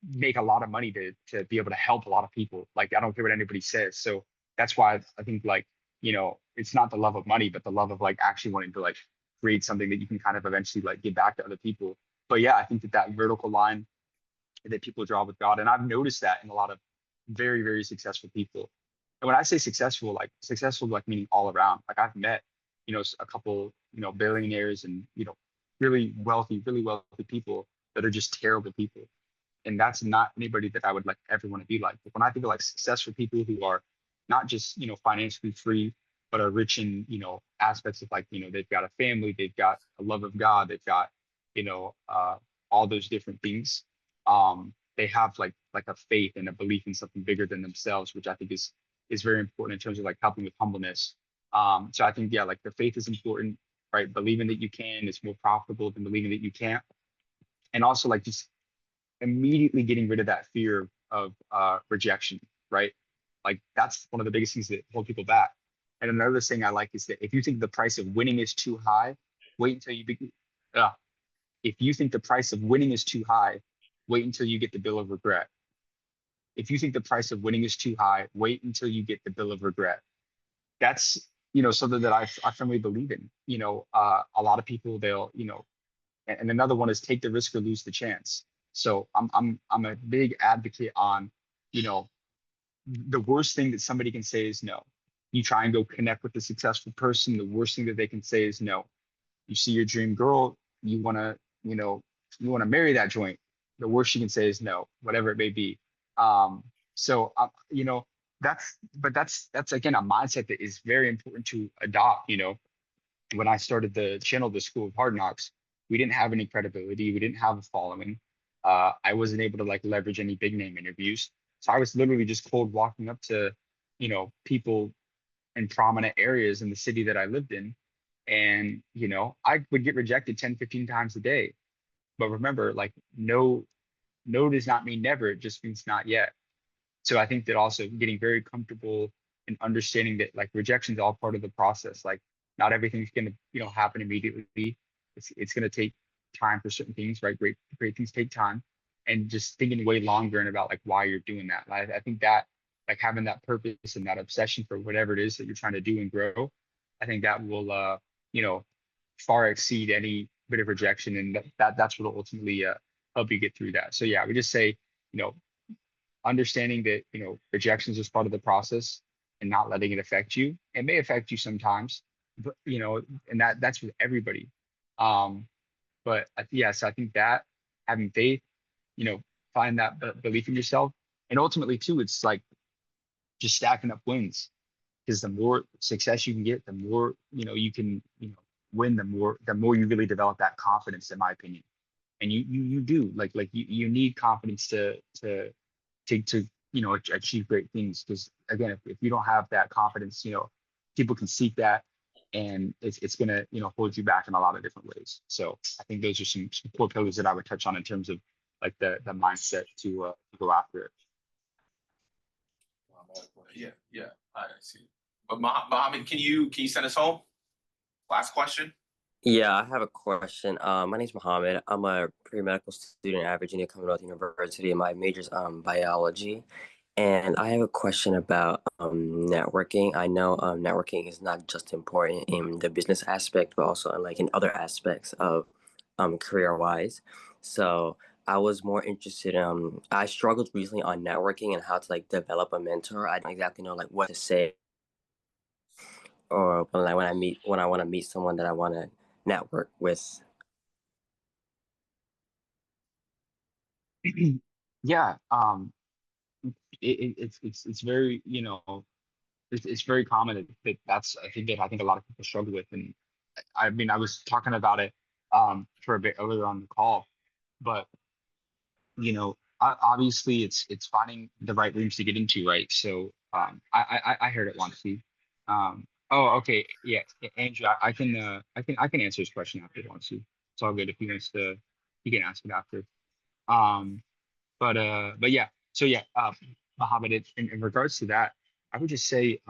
make a lot of money to be able to help a lot of people. Like I don't care what anybody says. So that's why I think like, it's not the love of money, but the love of like actually wanting to like create something that you can kind of eventually like give back to other people. But yeah, I think that vertical line that people draw with God, and I've noticed that in a lot of very, very successful people. And when I say successful, like meaning all around, like I've met a couple, billionaires and, really wealthy people that are just terrible people. And that's not anybody that I would like ever want to be like. But when I think of like successful people who are not just, financially free, but are rich in, aspects of like, they've got a family, they've got a love of God, they've got, all those different things. They have like a faith and a belief in something bigger than themselves, which I think is very important in terms of like helping with humbleness. So I think, yeah, like the faith is important, right? Believing that you can is more profitable than believing that you can't. And also like just immediately getting rid of that fear of rejection, right? Like that's one of the biggest things that hold people back. And another thing I like is that if you think the price of winning is too high, wait until you begin. If you think the price of winning is too high, wait until you get the bill of regret. If you think the price of winning is too high, wait until you get the bill of regret. That's, something that I firmly believe in. A lot of people, they'll, and another one is take the risk or lose the chance. So I'm a big advocate on, the worst thing that somebody can say is no. You try and go connect with a successful person, the worst thing that they can say is no. You see your dream girl, you wanna, marry that joint. The worst you can say is no, whatever it may be. So that's again a mindset that is very important to adopt. When I started the channel, the School of Hard Knocks, we didn't have any credibility, we didn't have a following. I wasn't able to like leverage any big name interviews. So I was literally just cold walking up to, people in prominent areas in the city that I lived in. And, I would get rejected 10, 15 times a day. But remember, like no does not mean never, it just means not yet. So I think that also getting very comfortable and understanding that like rejection is all part of the process. Like not everything's gonna, happen immediately. It's gonna take time for certain things, right? Great things take time. And just thinking way longer and about like why you're doing that. I think that like having that purpose and that obsession for whatever it is that you're trying to do and grow, I think that will far exceed any bit of rejection, and that's what will ultimately help you get through that. So yeah, we just say, understanding that rejection is just part of the process and not letting it affect you. It may affect you sometimes, but and that's with everybody. But yes, I think that having faith, find that belief in yourself, and ultimately too, it's like just stacking up wins, because the more success you can get, the more you can win, the more you really develop that confidence, in my opinion. And you do like you need confidence to achieve great things, because again, if you don't have that confidence, people can seek that, and it's gonna hold you back in a lot of different ways. So I think those are some core pillars that I would touch on in terms of like the mindset to go after it. Yeah, I see. But Mohammed, can you send us home? Last question. Yeah, I have a question. My name's Mohammed. I'm a pre-medical student at Virginia Commonwealth University, and my major is biology. And I have a question about networking. I know networking is not just important in the business aspect, but also in other aspects of career-wise. So I was more interested. I struggled recently on networking and how to like develop a mentor. I don't exactly know like what to say, or when I want to meet someone that I want to network with. Yeah, it's very it's very common that's I think a lot of people struggle with. And I mean, I was talking about it for a bit earlier on the call, but obviously it's finding the right rooms to get into, right? So I heard it once. Oh, okay, yeah, Andrew, I can answer his question after he wants to. It's all good if he wants to. He can ask it after. Um, but yeah, so yeah, Mohammed, in regards to that, I would just say,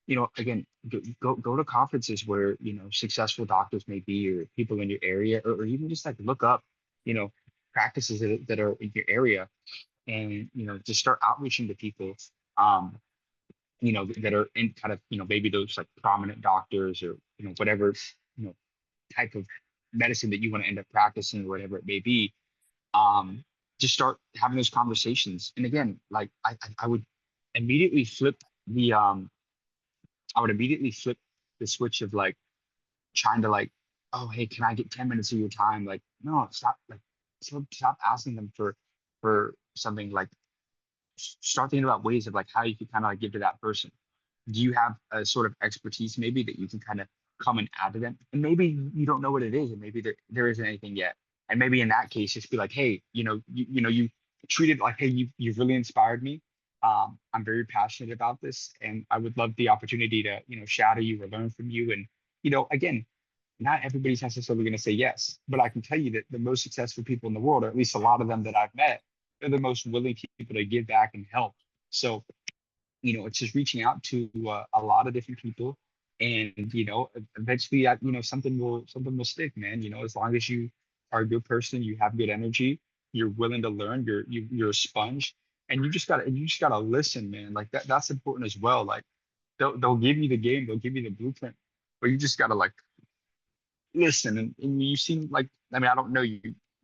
again, go to conferences where successful doctors may be, or people in your area, or even just like look up, practices that are in your area, and just start outreaching to people, that are in kind of maybe those like prominent doctors, or whatever you know type of medicine that you want to end up practicing, or whatever it may be. um just start having those conversations. And again, like I would immediately flip the I would immediately flip the switch of like, trying to like, oh, hey, can I get 10 minutes of your time? Like, no, stop. Like, stop asking them for something. Like, start thinking about ways of like how you can kind of like give to that person. Do you have a sort of expertise maybe that you can kind of come and add to them? And maybe you don't know what it is, and maybe there isn't anything yet. And maybe in that case, just be like, hey, you treat it like, hey, you've really inspired me. I'm very passionate about this, and I would love the opportunity to, shadow you or learn from you. And, again, not everybody's necessarily going to say yes, but I can tell you that the most successful people in the world, or at least a lot of them that I've met, they're the most willing people to give back and help. So, it's just reaching out to a lot of different people, and eventually, something will stick, man. As long as you are a good person, you have good energy, you're willing to learn, you're a sponge, and you just gotta listen, man. Like that's important as well. Like they'll give you the game, they'll give you the blueprint, but you just gotta like listen. And you seem like, I mean, I don't know you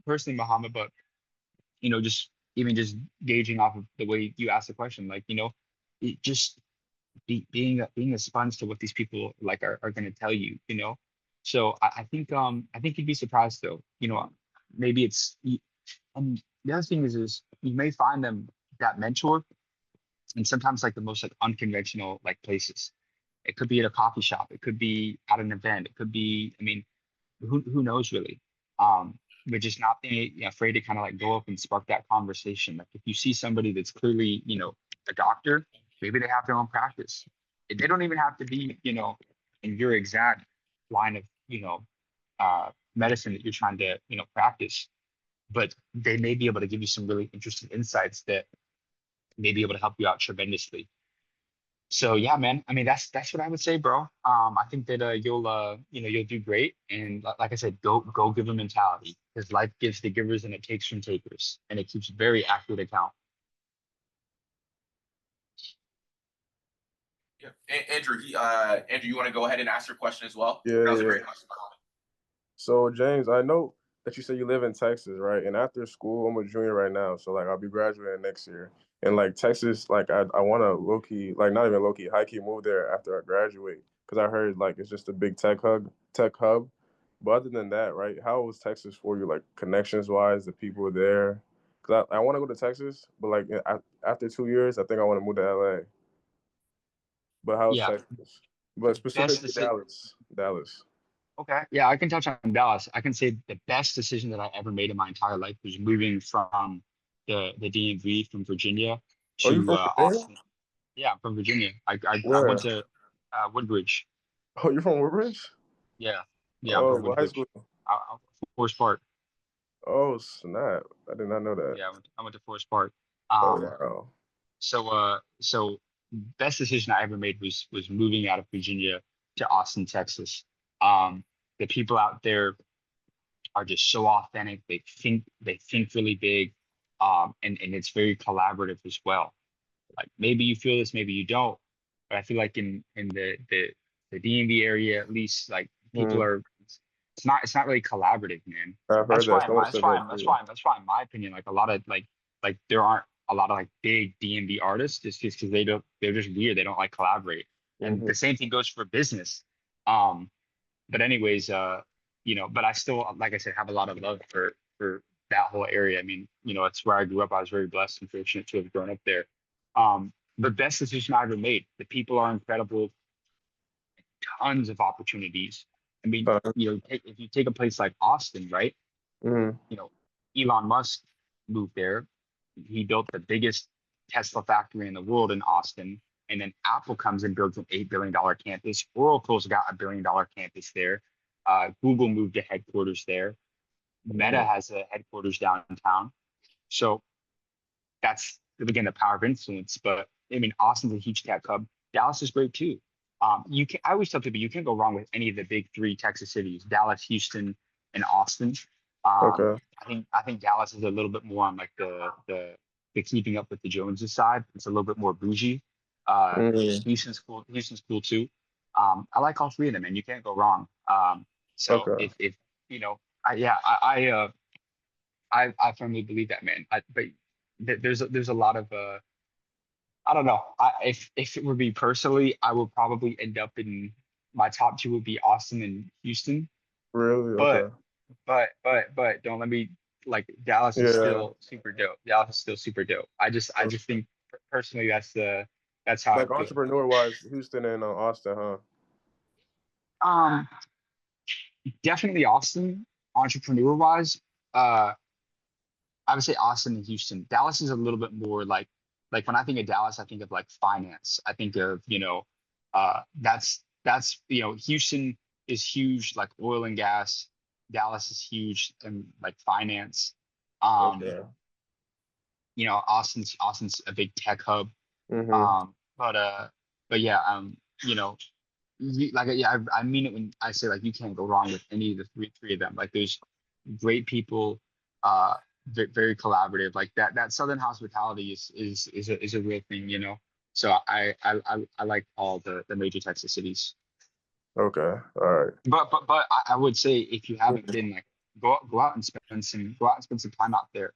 personally, Muhammad, but just even just gauging off of the way you ask the question, like, it just being a sponge to what these people like are going to tell you, So I think you'd be surprised though, maybe and the other thing is you may find them that mentor and sometimes like the most like unconventional like places. It could be at a coffee shop, it could be at an event, it could be, I mean, who knows really. But just not being afraid to kind of like go up and spark that conversation. Like if you see somebody that's clearly, a doctor, maybe they have their own practice. They don't even have to be, in your exact line of, medicine that you're trying to, practice, but they may be able to give you some really interesting insights that may be able to help you out tremendously. So yeah, man. I mean, that's what I would say, bro. I think that you'll do great, and like I said, go give a mentality, because life gives the givers and it takes from takers, and it keeps very accurate account. Yeah, Andrew, Andrew, you want to go ahead and ask your question as well? Yeah, That was a yeah. great question. So James, I know that you say you live in Texas, right? And after school, I'm a junior right now, so like I'll be graduating next year. And like Texas, like I want to low key, like not even low key, high key move there after I graduate, because I heard like it's just a big tech hub. But other than that, right? How was Texas for you, like connections wise, the people there? Because I want to go to Texas, but like after 2 years, I think I want to move to LA. But how's Yeah, Texas? But best specifically decision. Dallas. Okay, yeah, I can touch on Dallas. I can say the best decision that I ever made in my entire life was moving from the DMV from Virginia Oh, you to from Virginia? Austin. Yeah, I'm from Virginia. I went Where? to Woodbridge. Oh, you're from Woodbridge? Yeah, yeah, I'm Oh, from what high Woodbridge. school? I'm from Forest Park. Oh, snap. I did not know that. Yeah, I went to Forest Park. Oh, Um, wow. so best decision I ever made was moving out of Virginia to Austin, Texas. Um, the people out there are just so authentic. They think really big, and it's very collaborative as well. Like maybe you feel this, maybe you don't, but I feel like in the DMV area at least, like people Mm, are. It's not really collaborative, man. I've heard That's that. why Someone said that too. that's why in my opinion, like a lot of like there aren't a lot of like big DMV artists just because they're just weird. They don't like collaborate. And Hmm. the same thing goes for business. Um, but anyways, but I still, like I said, have a lot of love for that whole area. I mean, it's where I grew up. I was very blessed and fortunate to have grown up there. The best decision I ever made. The people are incredible. Tons of opportunities. I mean, if you take a place like Austin, right? Mm-hmm. Elon Musk moved there. He built the biggest Tesla factory in the world in Austin. And then Apple comes and builds an $8 billion campus. Oracle's got $1 billion campus there. Google moved to headquarters there. Meta has a headquarters downtown. So that's again the power of influence. But I mean, Austin's a huge tech hub. Dallas is great too. I always tell people you can't go wrong with any of the big three Texas cities: Dallas, Houston, and Austin. Okay. I think Dallas is a little bit more on like the keeping up with the Joneses side. It's a little bit more bougie. Mm, Houston's cool. Houston's cool too. I like all three of them, and you can't go wrong. So okay. if I firmly believe that, man. But there's a lot of I don't know. If it were me personally, I would probably end up in my top two would be Austin and Houston. Really? But Okay. but don't let me like Dallas is Yeah. still super dope. Dallas is still super dope. I just think personally that's how I Like feel. entrepreneur wise, Houston and Austin, huh? Um, definitely Austin, entrepreneur wise. Uh, I would say Austin and Houston. Dallas is a little bit more like when I think of Dallas, I think of like finance. I think of, that's Houston is huge, like oil and gas. Dallas is huge and like finance. Um, Okay. Austin's a big tech hub. Mm-hmm. But yeah, yeah, I mean it when I say like you can't go wrong with any of the three of them. Like there's great people, uh, very collaborative. Like that Southern hospitality is a real thing, you know. So I like all the major Texas cities. Okay. All right. But I would say if you haven't Mhm. been like go out and spend some time out there.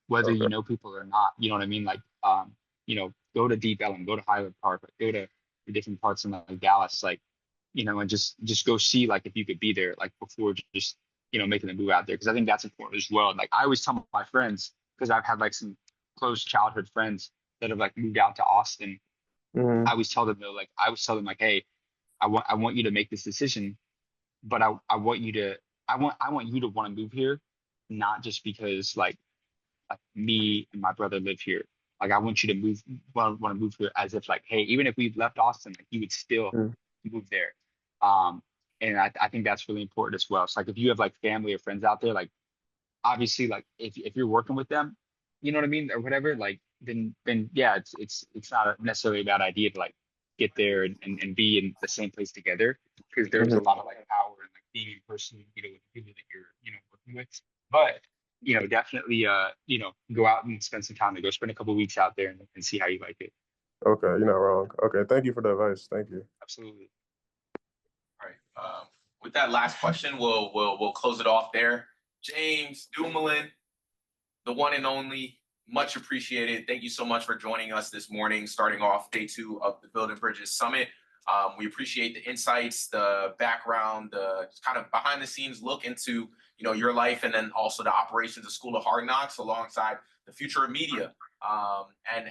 Whether you Okay. know people or not, you know what I mean? Like go to Deep Ellum, go to Highland Park, like, go to the different parts of like Dallas, like and just go see like if you could be there like before just making the move out there because I think that's important as well. Like I always tell my friends because I've had like some close childhood friends that have like moved out to Austin. Mm-hmm. I always tell them though, like I always tell them like, hey, I want you to make this decision, but I want you to I want you to want to move here, not just because like me and my brother live here. Like I want you to want to move here as if like, hey, even if we left Austin, like you would still move there. Um, and I think that's really important as well. So like if you have like family or friends out there, like obviously like if you're working with them, you know what I mean, or whatever, like then yeah, it's not necessarily a bad idea to like get there and be in the same place together because there's Mm-hmm. a lot of like power in like being in person, with the people that you're working with. But definitely go out and spend some time to go spend a couple weeks out there and see how you like it. Okay. You're not wrong. Okay. Thank you for the advice. Thank you. Absolutely. All right. With that last question, we'll close it off there. James Dumoulin, the one and only, much appreciated. Thank you so much for joining us this morning, starting off day 2 of the Building Bridges Summit. We appreciate the insights, the background, the kind of behind the scenes look into your life, and then also the operations of School of Hard Knocks alongside the future of media,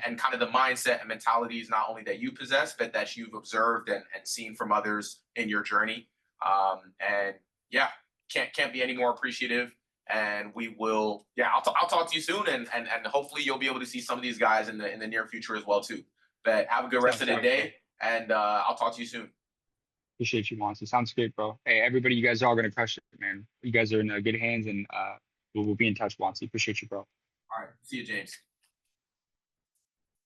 and kind of the mindset and mentalities not only that you possess, but that you've observed and seen from others in your journey. And yeah, can't be any more appreciative. And we will, yeah, I'll talk to you soon, and hopefully you'll be able to see some of these guys in the near future as well too. But have a good rest of the day, and I'll talk to you soon. Appreciate you, Monty. Sounds great, bro. Hey, everybody, you guys are all gonna crush it, man. You guys are in good hands, and we'll be in touch, Monty. Appreciate you, bro. All right, see you, James.